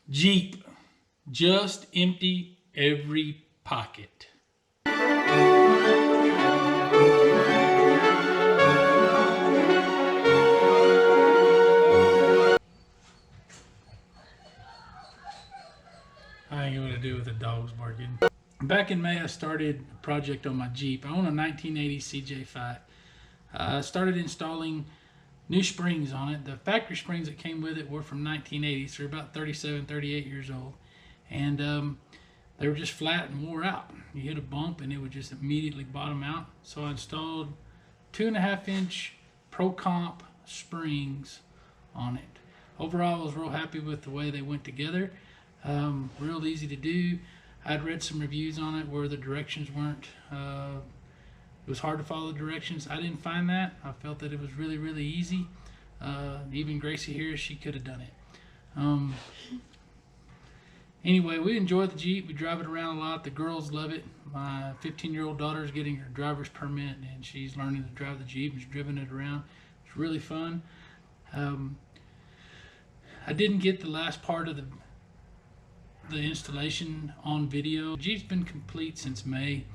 Jeep, just empty every pocket. I ain't gonna do with the dogs barking. Back in May, I started a project on my Jeep. I own a 1980 CJ5. I started installing new springs on it. The factory springs that came with it were from 1980, so they're about 37, 38 years old. And they were just flat and wore out. You hit a bump and it would just immediately bottom out. So I installed 2.5-inch Pro Comp springs on it. Overall, I was real happy with the way they went together. Real easy to do. I'd read some reviews on it where the directions weren't, it was hard to follow the directions. I didn't find that. I felt that it was really, really easy. Even Gracie here, she could have done it. Anyway, we enjoy the Jeep. We drive it around a lot. The girls love it. My 15-year-old daughter is getting her driver's permit, and she's learning to drive the Jeep and she's driven it around. It's really fun. I didn't get the last part of the installation on video. The Jeep's been complete since May.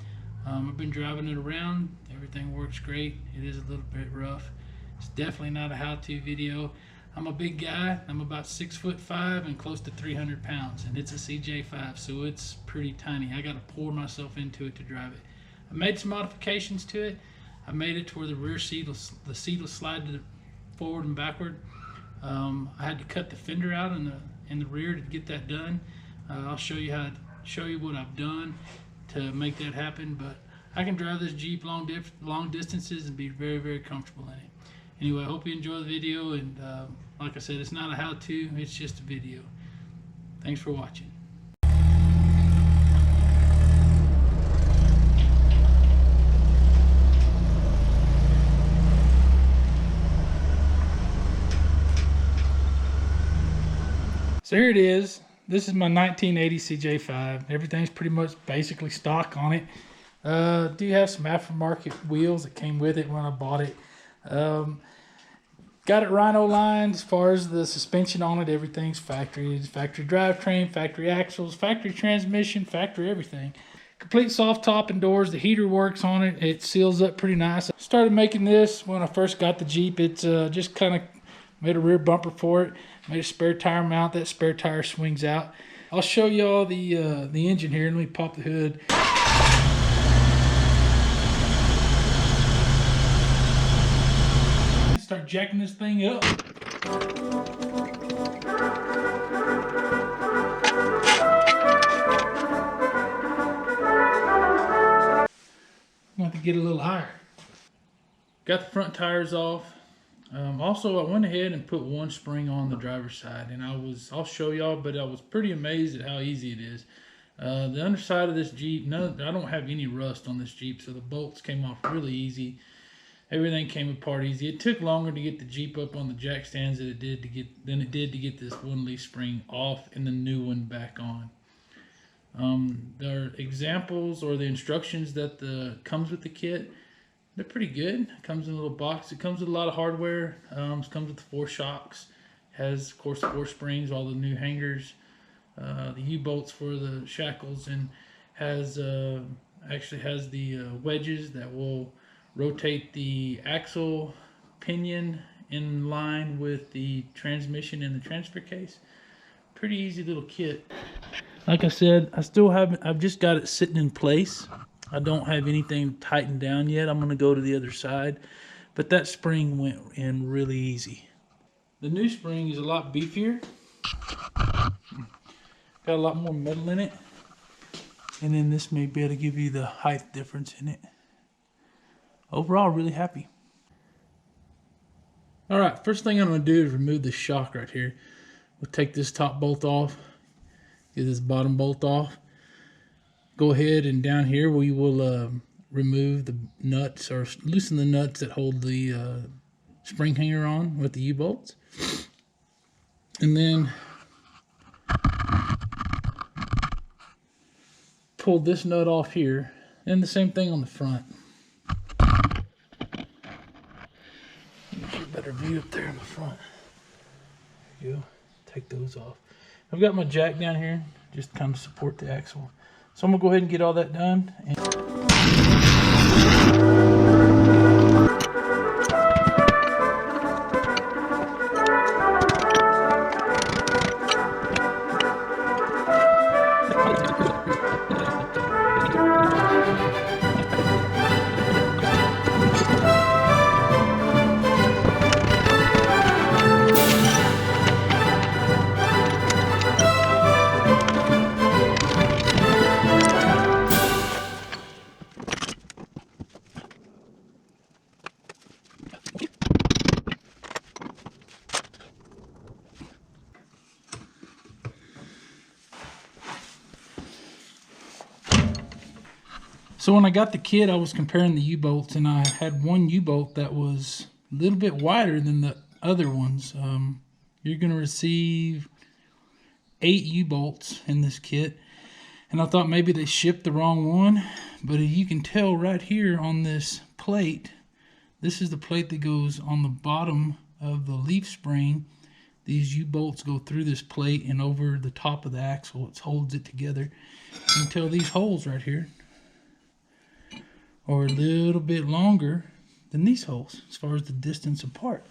I've been driving it around. Everything works great. It is a little bit rough. It's definitely not a how-to video. I'm a big guy. I'm about 6'5" and close to 300 pounds, and it's a CJ5, so it's pretty tiny. I got to pour myself into it to drive it. I made some modifications to it. I made it to where the rear seat will slide to the forward and backward. I had to cut the fender out in the rear to get that done. I'll show you what I've done to make that happen, but I can drive this Jeep long distances and be very, very comfortable in it. Anyway, I hope you enjoy the video, and like I said, it's not a how-to, it's just a video. Thanks for watching. So here it is. This is my 1980 CJ5. Everything's pretty much basically stock on it. Do have some aftermarket wheels that came with it when I bought it. Got it Rhino lined as far as the suspension on it. Everything's factory. It's factory drivetrain, factory axles, factory transmission, factory everything. Complete soft top and doors. The heater works on it. It seals up pretty nice. I started making this when I first got the Jeep. It's just kind of made a rear bumper for it. Made a spare tire mount. That spare tire swings out. I'll show you all the engine here. Let me pop the hood. Start jacking this thing up. I'm going to have to get a little higher. Got the front tires off. Also, I went ahead and put one spring on the driver's side, and I'll show y'all, but I was pretty amazed at how easy it is. The underside of this Jeep, I don't have any rust on this Jeep, so the bolts came off really easy. Everything came apart easy. It took longer to get the Jeep up on the jack stands than it did to get this one leaf spring off and the new one back on. There are examples or the instructions that comes with the kit. They're pretty good. It comes in a little box. It comes with a lot of hardware. It comes with the 4 shocks. Has, of course, 4 springs, all the new hangers, the U-bolts for the shackles, and actually has the wedges that will rotate the axle pinion in line with the transmission and the transfer case. Pretty easy little kit. Like I said, I've just got it sitting in place. I don't have anything tightened down yet. I'm going to go to the other side, but that spring went in really easy. The new spring is a lot beefier. Got a lot more metal in it. And then this may be able to give you the height difference in it. Overall, really happy. All right, first thing I'm going to do is remove the shock right here. We'll take this top bolt off, get this bottom bolt off. Go ahead and down here we will remove the nuts, or loosen the nuts that hold the spring hanger on with the U-bolts. And then pull this nut off here, and the same thing on the front. Get a better view up there in the front. There you go. Take those off. I've got my jack down here just to kind of support the axle. So I'm gonna go ahead and get all that done. So when I got the kit, I was comparing the U-bolts, and I had one U-bolt that was a little bit wider than the other ones. You're going to receive 8 U-bolts in this kit, and I thought maybe they shipped the wrong one, but you can tell right here on this plate, this is the plate that goes on the bottom of the leaf spring. These U-bolts go through this plate and over the top of the axle. It holds it together. You can tell these holes right here are a little bit longer than these holes as far as the distance apart.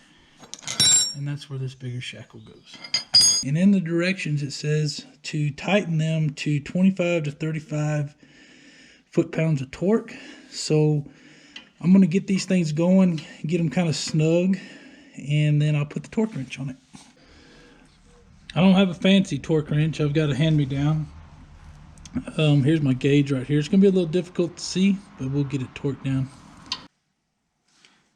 And that's where this bigger shackle goes. And in the directions it says to tighten them to 25 to 35 foot-pounds of torque. So I'm going to get these things going, get them kind of snug, and then I'll put the torque wrench on it. I don't have a fancy torque wrench. I've got a hand-me-down. Here's my gauge right here. It's going to be a little difficult to see, but we'll get it torqued down.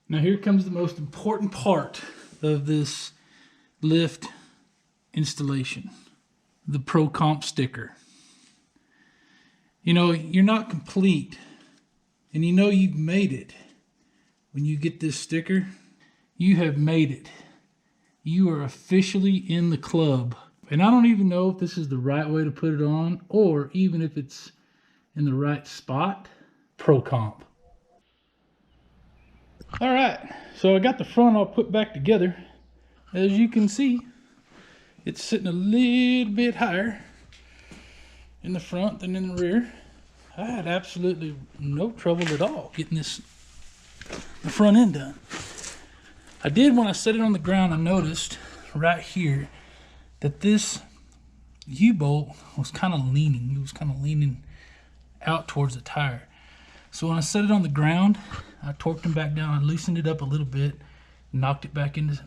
Now here comes the most important part of this lift installation. The Pro Comp sticker. You know, you're not complete, and you know you've made it. When you get this sticker, you have made it. You are officially in the club. And I don't even know if this is the right way to put it on, or even if it's in the right spot. Pro Comp. All right, so I got the front all put back together. As you can see, it's sitting a little bit higher in the front than in the rear. I had absolutely no trouble at all getting the front end done. I did, when I set it on the ground, I noticed right here that this U-bolt was kind of leaning. It was kind of leaning out towards the tire. So when I set it on the ground, I torqued them back down. I loosened it up a little bit, knocked it back into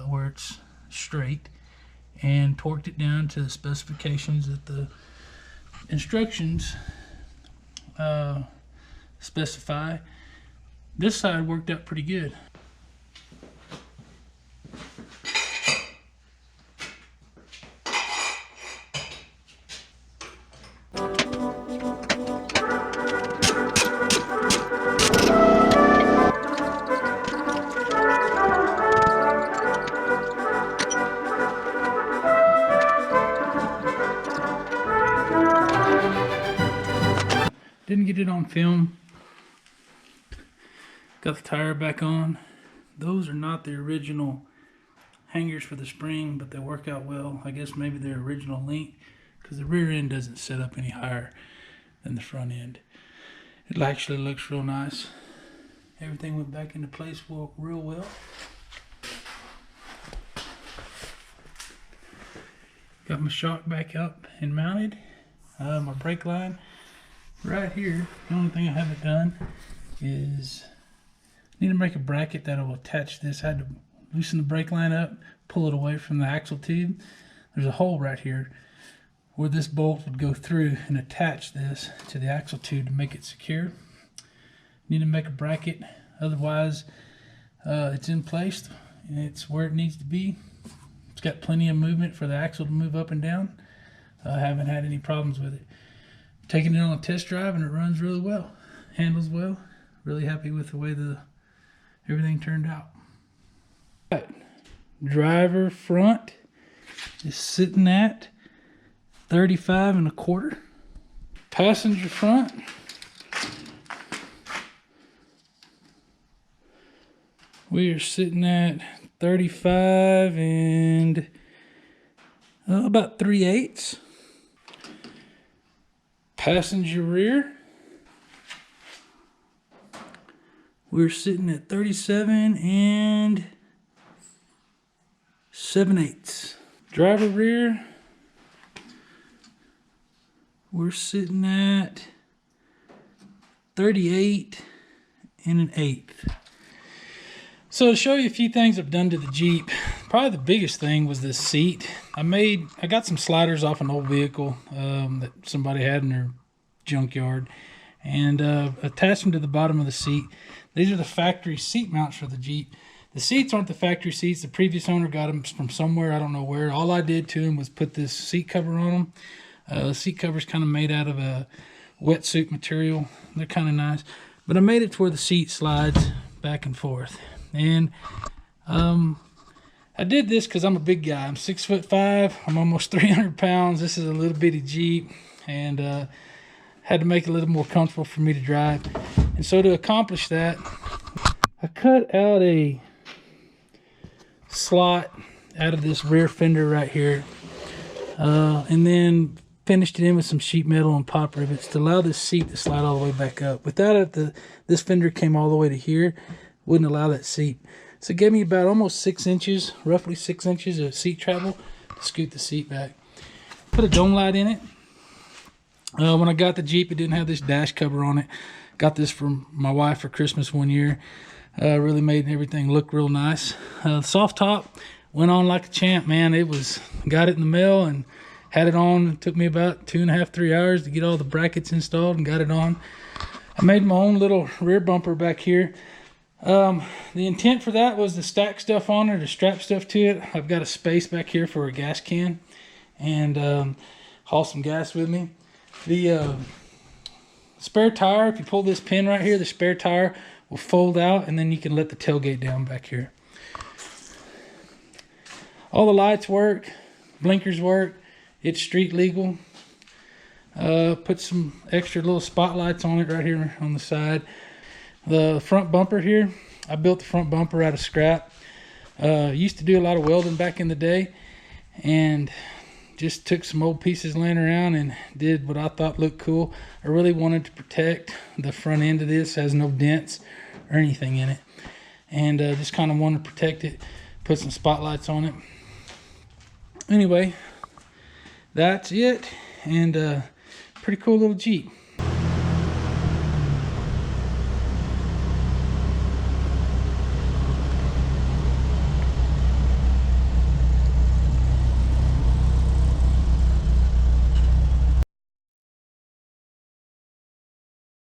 where it's straight, and torqued it down to the specifications that the instructions specify. This side worked out pretty good. Didn't get it on film. Got the tire back on. Those are not the original hangers for the spring, but they work out well. I guess maybe they're original length, because the rear end doesn't set up any higher than the front end. It actually looks real nice. Everything went back into place real well. Got my shock back up and mounted. My brake line right here. The only thing I haven't done is need to make a bracket that will attach this. I had to loosen the brake line up, pull it away from the axle tube. There's a hole right here where this bolt would go through and attach this to the axle tube to make it secure. Need to make a bracket, otherwise it's in place and it's where it needs to be. It's got plenty of movement for the axle to move up and down. I haven't had any problems with it. Taking it on a test drive and it runs really well, handles well. Really happy with the way everything turned out. Right. Driver front is sitting at 35 1/4. Passenger front we are sitting at 35 and about 3/8. Passenger rear, we're sitting at 37 and 7/8. Driver rear, we're sitting at 38 and 1/8. So to show you a few things I've done to the Jeep, probably the biggest thing was this seat. I got some sliders off an old vehicle that somebody had in their junkyard, and attached them to the bottom of the seat. These are the factory seat mounts for the Jeep. The seats aren't the factory seats. The previous owner got them from somewhere, I don't know where. All I did to them was put this seat cover on them. The seat cover is kind of made out of a wetsuit material. They're kind of nice. But I made it to where the seat slides back and forth. And I did this because I'm a big guy. I'm 6'5". I'm almost 300 pounds. This is a little bitty Jeep, and had to make it a little more comfortable for me to drive. And so to accomplish that, I cut out a slot out of this rear fender right here, and then finished it in with some sheet metal and pop rivets to allow this seat to slide all the way back up. Without it, this fender came all the way to here, wouldn't allow that seat. So it gave me about almost 6 inches, roughly 6 inches of seat travel to scoot the seat back. Put a dome light in it. When I got the Jeep, it didn't have this dash cover on it. Got this from my wife for Christmas one year. Really made everything look real nice. Soft top went on like a champ, man. Got it in the mail and had it on. It took me about 2.5, 3 hours to get all the brackets installed and got it on. I made my own little rear bumper back here. The intent for that was to stack stuff on it, to strap stuff to it. I've got a space back here for a gas can and haul some gas with me. The spare tire, if you pull this pin right here, the spare tire will fold out, and then you can let the tailgate down back here. All the lights work, blinkers work, it's street legal. Put some extra little spotlights on it right here on the side. The front bumper here, I built the front bumper out of scrap. Used to do a lot of welding back in the day, and just took some old pieces laying around and did what I thought looked cool. I really wanted to protect the front end of this. It has no dents or anything in it, and just kind of wanted to protect it. Put some spotlights on it. Anyway, that's it, and pretty cool little Jeep.